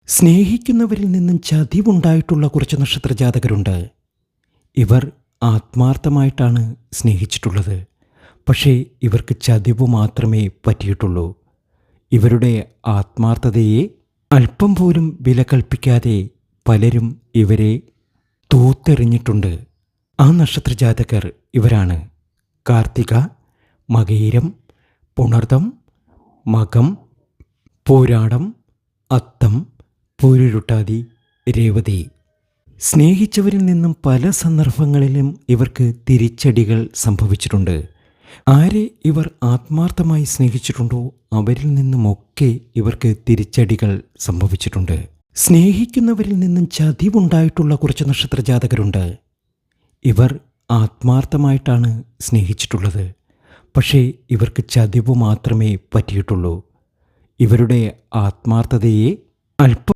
സ്നേഹിക്കുന്നവരിൽ നിന്നും ചതിവുണ്ടായിട്ടുള്ള കുറച്ച് നക്ഷത്രജാതകരുണ്ട്. ഇവർ ആത്മാർത്ഥമായിട്ടാണ് സ്നേഹിച്ചിട്ടുള്ളത്. പക്ഷേ ഇവർക്ക് ചതിവ് മാത്രമേ പറ്റിയിട്ടുള്ളൂ. ഇവരുടെ ആത്മാർത്ഥതയെ അല്പം പോലും വില കൽപ്പിക്കാതെ പലരും ഇവരെ തൂത്തെറിഞ്ഞിട്ടുണ്ട്. ആ നക്ഷത്രജാതകർ ഇവരാണ്: കാർത്തിക, മകയിരം, പുണർദം, മകം, പൂരാടം, അത്തം, പൂരുരുട്ടാതി, രേവതി. സ്നേഹിച്ചവരിൽ നിന്നും പല സന്ദർഭങ്ങളിലും ഇവർക്ക് തിരിച്ചടികൾ സംഭവിച്ചിട്ടുണ്ട്. ആരെ ഇവർ ആത്മാർത്ഥമായി സ്നേഹിച്ചിട്ടുണ്ടോ അവരിൽ നിന്നുമൊക്കെ ഇവർക്ക് തിരിച്ചടികൾ സംഭവിച്ചിട്ടുണ്ട്. സ്നേഹിക്കുന്നവരിൽ നിന്നും ചതിവുണ്ടായിട്ടുള്ള കുറച്ച് നക്ഷത്രജാതകരുണ്ട്. ഇവർ ആത്മാർത്ഥമായിട്ടാണ് സ്നേഹിച്ചിട്ടുള്ളത്. പക്ഷേ ഇവർക്ക് ചതിവ് മാത്രമേ പറ്റിയിട്ടുള്ളൂ. ഇവരുടെ ആത്മാർത്ഥതയെ അല്പം